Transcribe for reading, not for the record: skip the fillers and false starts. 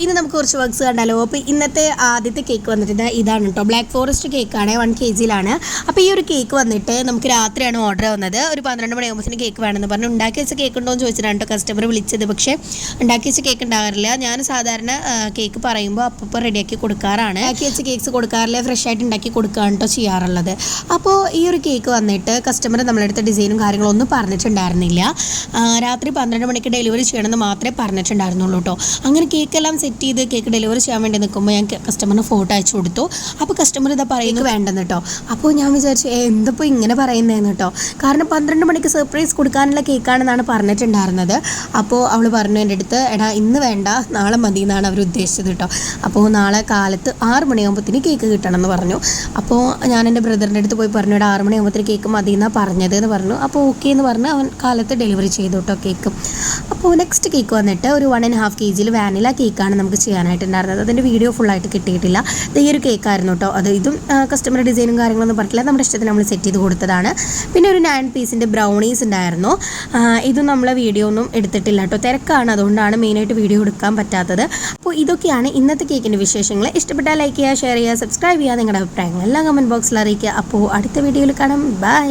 ഇനി നമുക്ക് കുറച്ച് വർക്ക്സ് കണ്ടാലോ. അപ്പോൾ ഇന്നത്തെ ആദ്യത്തെ കേക്ക് വന്നിട്ട് ഇതാണ് കേട്ടോ. ബ്ലാക്ക് ഫോറസ്റ്റ് കേക്കാണ്, 1 kg. അപ്പോൾ ഈ ഒരു കേക്ക് വന്നിട്ട് നമുക്ക് രാത്രിയാണ് ഓർഡർ വന്നത്. ഒരു 12 മണിയാകുമ്പോഴത്തേന് കേക്ക് വേണമെന്ന് പറഞ്ഞു. ഉണ്ടാക്കി വെച്ച കേക്ക് ഉണ്ടോ എന്ന് ചോദിച്ചിട്ടാണ് കേട്ടോ കസ്റ്റമർ വിളിച്ചത്. പക്ഷേ ഉണ്ടാക്കി വെച്ച കേക്ക് ഉണ്ടാകാറില്ല. ഞാൻ സാധാരണ കേക്ക് പറയുമ്പോൾ അപ്പോൾ റെഡിയാക്കി കൊടുക്കാറാണ്. ഉണ്ടാക്കി വെച്ച കേക്ക്സ് കൊടുക്കാറില്ല, ഫ്രഷ് ആയിട്ട് ഉണ്ടാക്കി കൊടുക്കുകയാണ് കേട്ടോ ചെയ്യാറുള്ളത്. അപ്പോൾ ഈ ഒരു കേക്ക് വന്നിട്ട് കസ്റ്റമർ നമ്മളെടുത്ത ഡിസൈനും കാര്യങ്ങളൊന്നും പറഞ്ഞിട്ടുണ്ടായിരുന്നില്ല. രാത്രി 12 മണിക്ക് ഡെലിവറി ചെയ്യണമെന്ന് മാത്രമേ പറഞ്ഞിട്ടുണ്ടായിരുന്നുള്ളൂ കേട്ടോ. അങ്ങനെ കേക്കെല്ലാം സെറ്റ് ചെയ്ത് കേക്ക് ഡെലിവറി ചെയ്യാൻ വേണ്ടി നിൽക്കുമ്പോൾ ഞാൻ കസ്റ്റമറിന് ഫോട്ടോ അയച്ചു കൊടുത്തു. അപ്പോൾ കസ്റ്റമർ ഇതാ പറയുന്നത് വേണ്ടെന്ന് കേട്ടോ. അപ്പോൾ ഞാൻ വിചാരിച്ചു എന്തപ്പോൾ ഇങ്ങനെ പറയുന്നതെന്ന് കേട്ടോ. കാരണം 12 മണിക്ക് സർപ്രൈസ് കൊടുക്കാനുള്ള കേക്കാണെന്നാണ് പറഞ്ഞിട്ടുണ്ടായിരുന്നത്. അപ്പോൾ അവൾ പറഞ്ഞു എൻ്റെ അടുത്ത്, എടാ ഇന്ന് വേണ്ട നാളെ മതി എന്നാണ് അവർ ഉദ്ദേശിച്ചത് കേട്ടോ. അപ്പോൾ നാളെ കാലത്ത് 6 മണിയാകുമ്പോഴത്തേന് കേക്ക് കിട്ടണം എന്ന് പറഞ്ഞു. അപ്പോൾ ഞാൻ എൻ്റെ ബ്രദറിൻ്റെ അടുത്ത് പോയി പറഞ്ഞു, എടാ 6 മണിയാകുമ്പോഴത്തേന് കേക്ക് മതി എന്നാണ് പറഞ്ഞത് എന്ന് പറഞ്ഞു. അപ്പോൾ ഓക്കെ എന്ന് പറഞ്ഞ് അവൻ കാലത്ത് ഡെലിവറി ചെയ്തു കേട്ടോ കേക്ക്. അപ്പോൾ നെക്സ്റ്റ് കേക്ക് വന്നിട്ട് ഒരു 1.5 kg വാനില കേക്കാണ് നമുക്ക് ചെയ്യാനായിട്ടുണ്ടായിരുന്നത്. അതിൻ്റെ വീഡിയോ ഫുള്ളായിട്ട് കിട്ടിയിട്ടില്ല. ഈ ഒരു കേക്കായിരുന്നു കേട്ടോ. ഇതും കസ്റ്റമർ ഡിസൈനും കാര്യങ്ങളൊന്നും പറഞ്ഞില്ല, നമ്മുടെ ഇഷ്ടത്തിന് നമ്മൾ സെറ്റ് ചെയ്ത് കൊടുത്തതാണ്. പിന്നെ ഒരു 9 പീസിൻ്റെ ബ്രൗണീസ് ഉണ്ടായിരുന്നു. ഇതും നമ്മളെ വീഡിയോ ഒന്നും എടുത്തിട്ടില്ല കേട്ടോ, തിരക്കാണ്, അതുകൊണ്ടാണ് മെയിനായിട്ട് വീഡിയോ എടുക്കാൻ പറ്റാത്തത്. അപ്പോൾ ഇതൊക്കെയാണ് ഇന്നത്തെ കേക്കിൻ്റെ വിശേഷങ്ങൾ. ഇഷ്ടപ്പെട്ടാൽ ലൈക്ക് ചെയ്യുക, ഷെയർ ചെയ്യുക, സബ്സ്ക്രൈബ് ചെയ്യുക, നിങ്ങളുടെ അഭിപ്രായങ്ങൾ എല്ലാം കമൻറ്റ് ബോക്സിൽ അറിയിക്കുക. അപ്പോൾ അടുത്ത വീഡിയോയിൽ കാണാം. ബൈ.